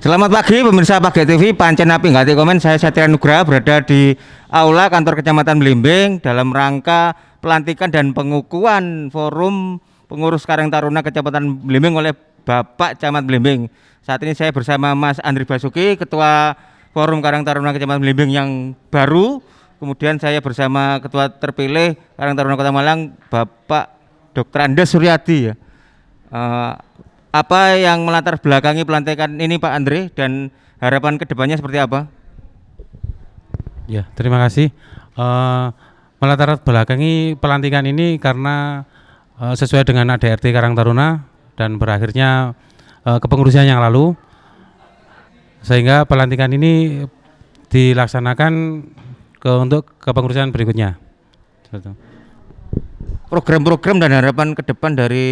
Selamat pagi pemirsa Pagi TV, pancen api nggak komen. Saya Satria Nugraha berada di Aula Kantor Kecamatan Blimbing dalam rangka pelantikan dan pengukuhan forum pengurus Karang Taruna Kecamatan Blimbing oleh Bapak Camat Blimbing. Saat ini saya bersama Mas Andri Basuki, Ketua Forum Karang Taruna Kecamatan Blimbing yang baru. Kemudian saya bersama Ketua terpilih Karang Taruna Kota Malang, Bapak Dr. Andes Suryadi ya. Apa yang melatar belakangi pelantikan ini Pak Andre dan harapan kedepannya seperti apa? Ya, terima kasih. Melatar belakangi pelantikan ini karena sesuai dengan ADRT Karang Taruna dan berakhirnya kepengurusan yang lalu, sehingga pelantikan ini dilaksanakan untuk kepengurusan berikutnya. Program-program dan harapan ke depan dari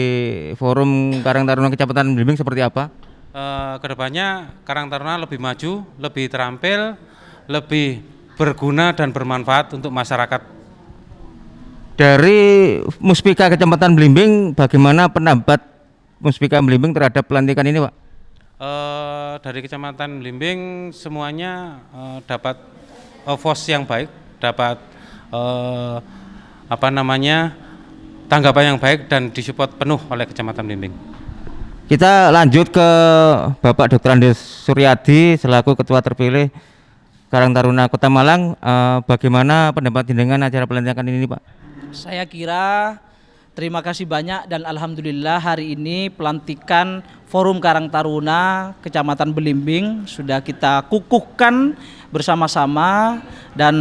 Forum Karang Taruna Kecamatan Blimbing seperti apa? Kedepannya Karang Taruna lebih maju, lebih terampil, lebih berguna dan bermanfaat untuk masyarakat. Dari Muspika Kecamatan Blimbing, bagaimana pendapat Muspika Blimbing terhadap pelantikan ini, Pak? Dari Kecamatan Blimbing semuanya dapat vote yang baik, dapat tanggapan yang baik dan disupport penuh oleh Kecamatan Blimbing. Kita lanjut ke Bapak Dr. Andes Suryadi selaku Ketua terpilih Karang Taruna Kota Malang. Bagaimana pendapat dengan acara pelantikan ini, Pak? Saya kira terima kasih banyak dan alhamdulillah hari ini pelantikan Forum Karang Taruna Kecamatan Blimbing sudah kita kukuhkan bersama-sama, dan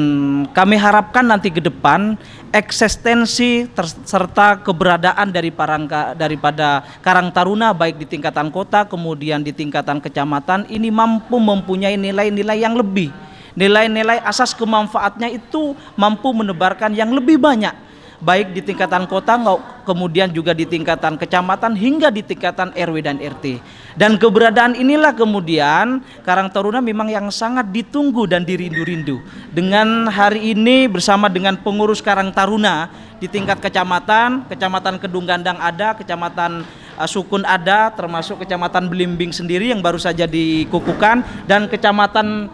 kami harapkan nanti ke depan eksistensi serta keberadaan daripada Karang Taruna baik di tingkatan kota kemudian di tingkatan kecamatan ini mampu mempunyai nilai-nilai yang lebih, nilai-nilai asas kemanfaatnya itu mampu menebarkan yang lebih banyak baik di tingkatan kota kemudian juga di tingkatan kecamatan hingga di tingkatan RW dan RT. Dan keberadaan inilah kemudian Karang Taruna memang yang sangat ditunggu dan dirindu-rindu. Dengan hari ini bersama dengan pengurus Karang Taruna di tingkat kecamatan, Kecamatan Kedung Gandang ada, Kecamatan Sukun ada, termasuk Kecamatan Blimbing sendiri yang baru saja dikukuhkan, dan Kecamatan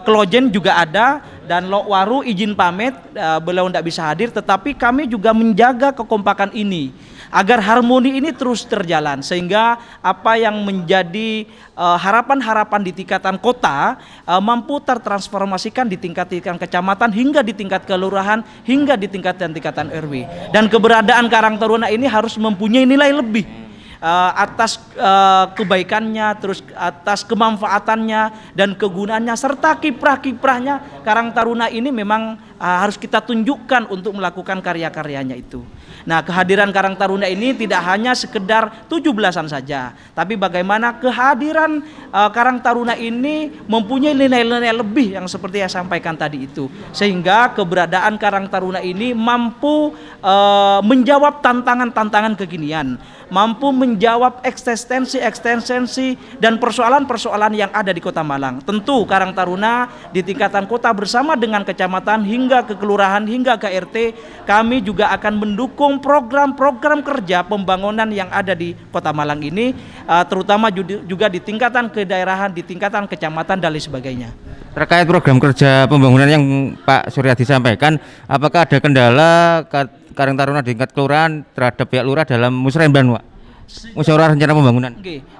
Klojen juga ada, dan Lokwaru izin pamit, beliau tidak bisa hadir, tetapi kami juga menjaga kekompakan ini agar harmoni ini terus terjalan, sehingga apa yang menjadi harapan-harapan di tingkatan kota mampu tertransformasikan di tingkat-tingkatan kecamatan hingga di tingkat kelurahan hingga di tingkatan RW. Dan keberadaan Karang Taruna ini harus mempunyai nilai lebih atas kebaikannya, terus atas kemanfaatannya dan kegunaannya serta kiprah-kiprahnya. Karang Taruna ini memang harus kita tunjukkan untuk melakukan karya-karyanya itu. Nah, kehadiran Karang Taruna ini tidak hanya sekedar 17-an saja, tapi bagaimana kehadiran Karang Taruna ini mempunyai nilai-nilai lebih yang seperti saya sampaikan tadi itu, sehingga keberadaan Karang Taruna ini mampu menjawab tantangan-tantangan kekinian, mampu menjawab eksistensi dan persoalan-persoalan yang ada di Kota Malang. Tentu Karang Taruna di tingkatan kota bersama dengan kecamatan hingga ke kelurahan hingga ke RT, kami juga akan mendukung program-program kerja pembangunan yang ada di Kota Malang ini, terutama juga di tingkatan kedaerahan, di tingkatan kecamatan dan lain sebagainya. Terkait program kerja pembangunan yang Pak Suryadi sampaikan, apakah ada kendala Karang Taruna di tingkat kelurahan terhadap pihak lurah dalam musrembang, Pak? Musyawarah rencana pembangunan.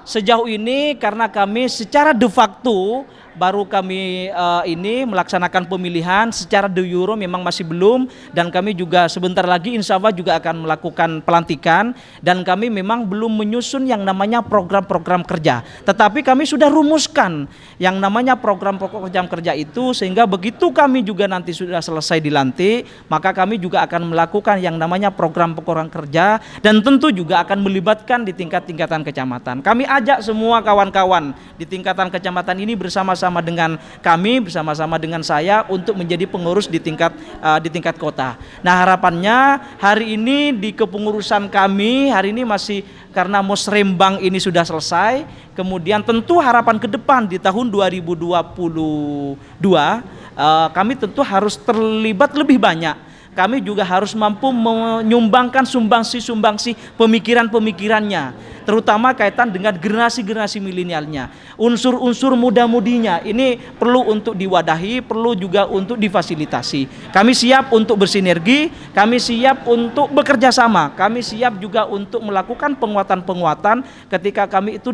Sejauh ini karena kami secara de facto baru kami ini melaksanakan pemilihan, secara de jure memang masih belum, dan kami juga sebentar lagi insya Allah juga akan melakukan pelantikan, dan kami memang belum menyusun yang namanya program-program kerja, tetapi kami sudah rumuskan yang namanya program-program kerja itu, sehingga begitu kami juga nanti sudah selesai dilantik, maka kami juga akan melakukan yang namanya program-program kerja, dan tentu juga akan melibatkan di tingkatan kecamatan. Kami ajak semua kawan-kawan di tingkatan kecamatan ini bersama-sama dengan kami, bersama-sama dengan saya untuk menjadi pengurus di tingkat kota. Nah, harapannya hari ini di kepengurusan kami hari ini masih karena musrembang ini sudah selesai, kemudian tentu harapan ke depan di tahun 2022 kami tentu harus terlibat lebih banyak. Kami juga harus mampu menyumbangkan sumbangsi-sumbangsi pemikiran-pemikirannya terutama kaitan dengan generasi-generasi milenialnya. Unsur-unsur muda-mudinya ini perlu untuk diwadahi, perlu juga untuk difasilitasi. Kami siap untuk bersinergi, kami siap untuk bekerja sama, kami siap juga untuk melakukan penguatan-penguatan ketika kami itu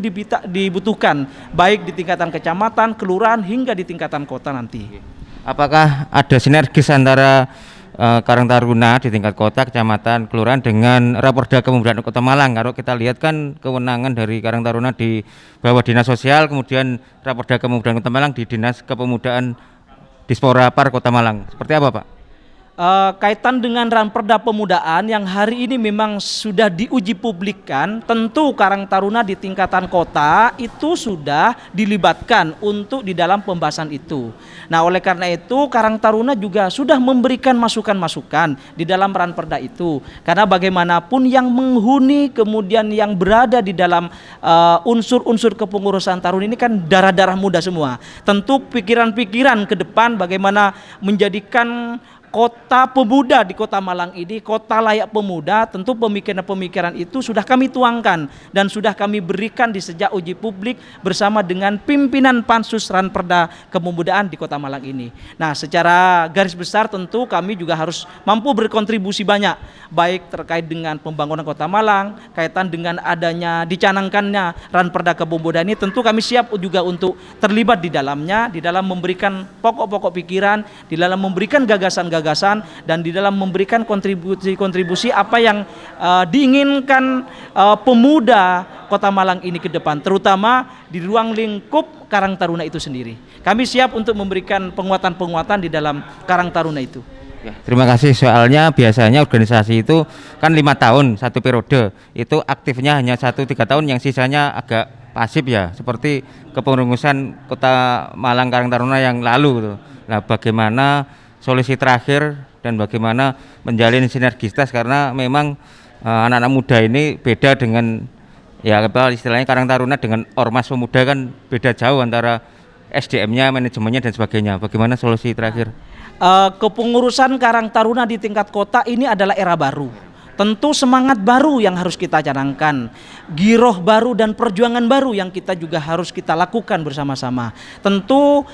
dibutuhkan, baik di tingkatan kecamatan, kelurahan, hingga di tingkatan kota nanti. Apakah ada sinergis antara Karang Taruna di tingkat kota, kecamatan, kelurahan dengan Raporda Kepemudaan Kota Malang? Kalau kita lihat kan kewenangan dari Karang Taruna di bawah Dinas Sosial, kemudian Raporda Kepemudaan Kota Malang di Dinas Kepemudaan Dispora Par Kota Malang. Seperti apa, Pak? Kaitan dengan Ranperda Pemudaan yang hari ini memang sudah diuji publikkan, tentu Karang Taruna di tingkatan kota itu sudah dilibatkan untuk di dalam pembahasan itu. Nah, oleh karena itu Karang Taruna juga sudah memberikan masukan-masukan di dalam Ranperda itu. Karena bagaimanapun yang menghuni kemudian yang berada di dalam unsur-unsur kepengurusan Taruna ini kan darah-darah muda semua. Tentu pikiran-pikiran ke depan bagaimana menjadikan kota pemuda di Kota Malang ini kota layak pemuda, tentu pemikiran-pemikiran itu sudah kami tuangkan dan sudah kami berikan di sejak uji publik bersama dengan pimpinan Pansus Ranperda Kepemudaan di Kota Malang ini. Nah, secara garis besar tentu kami juga harus mampu berkontribusi banyak, baik terkait dengan pembangunan Kota Malang, kaitan dengan adanya dicanangkannya Ranperda Kepemudaan ini, tentu kami siap juga untuk terlibat di dalamnya, di dalam memberikan pokok-pokok pikiran, di dalam memberikan gagasan-gagasan, dan di dalam memberikan kontribusi-kontribusi apa yang diinginkan pemuda Kota Malang ini ke depan, terutama di ruang lingkup Karang Taruna itu sendiri. Kami siap untuk memberikan penguatan-penguatan di dalam Karang Taruna itu. Ya, terima kasih. Soalnya biasanya organisasi itu kan 5 tahun satu periode, itu aktifnya hanya 1-3 tahun, yang sisanya agak pasif ya, seperti kepengurusan Kota Malang Karang Taruna yang lalu gitu. Nah, bagaimana solusi terakhir dan bagaimana menjalin sinergitas, karena memang anak-anak muda ini beda dengan ya apa istilahnya Karang Taruna dengan ormas pemuda kan beda jauh antara SDM-nya, manajemennya dan sebagainya. Bagaimana solusi terakhir? Kepengurusan Karang Taruna di tingkat kota ini adalah era baru. Tentu semangat baru yang harus kita canangkan, giroh baru dan perjuangan baru yang kita juga harus kita lakukan bersama-sama. Tentu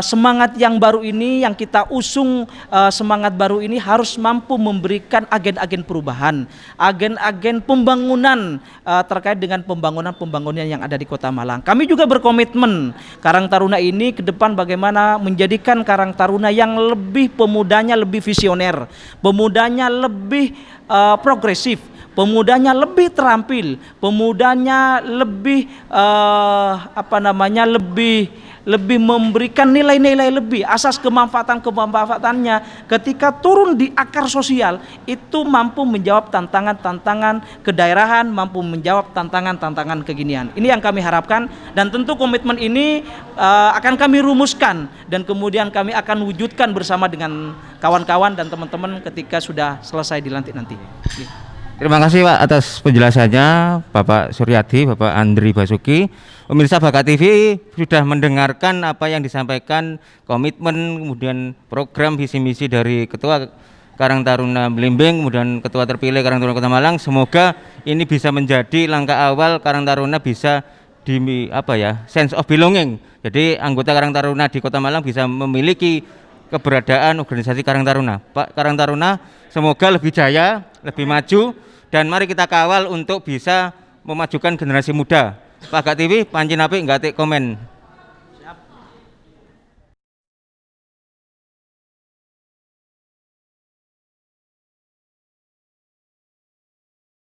semangat yang baru ini yang kita usung, semangat baru ini harus mampu memberikan agen-agen perubahan, agen-agen pembangunan terkait dengan pembangunan yang ada di Kota Malang. Kami juga berkomitmen Karang Taruna ini ke depan bagaimana menjadikan Karang Taruna yang lebih pemudanya lebih visioner, pemudanya lebih progresif, pemudanya lebih terampil, pemudanya lebih lebih memberikan nilai-nilai lebih, asas kemanfaatannya ketika turun di akar sosial itu mampu menjawab tantangan-tantangan kedaerahan, mampu menjawab tantangan-tantangan kekinian. Ini yang kami harapkan, dan tentu komitmen ini akan kami rumuskan dan kemudian kami akan wujudkan bersama dengan kawan-kawan dan teman-teman ketika sudah selesai dilantik nanti. Terima kasih Pak atas penjelasannya, Bapak Suryadi, Bapak Andri Basuki. Pemirsa Bakat TV sudah mendengarkan apa yang disampaikan, komitmen, kemudian program visi misi dari Ketua Karang Taruna Belimbing, kemudian Ketua terpilih Karang Taruna Kota Malang. Semoga ini bisa menjadi langkah awal Karang Taruna bisa sense of belonging. Jadi anggota Karang Taruna di Kota Malang bisa memiliki keberadaan organisasi Karang Taruna. Pak Karang Taruna semoga lebih jaya, lebih maju, dan mari kita kawal untuk bisa memajukan generasi muda. Bakat TV, pancen apik nggak komen.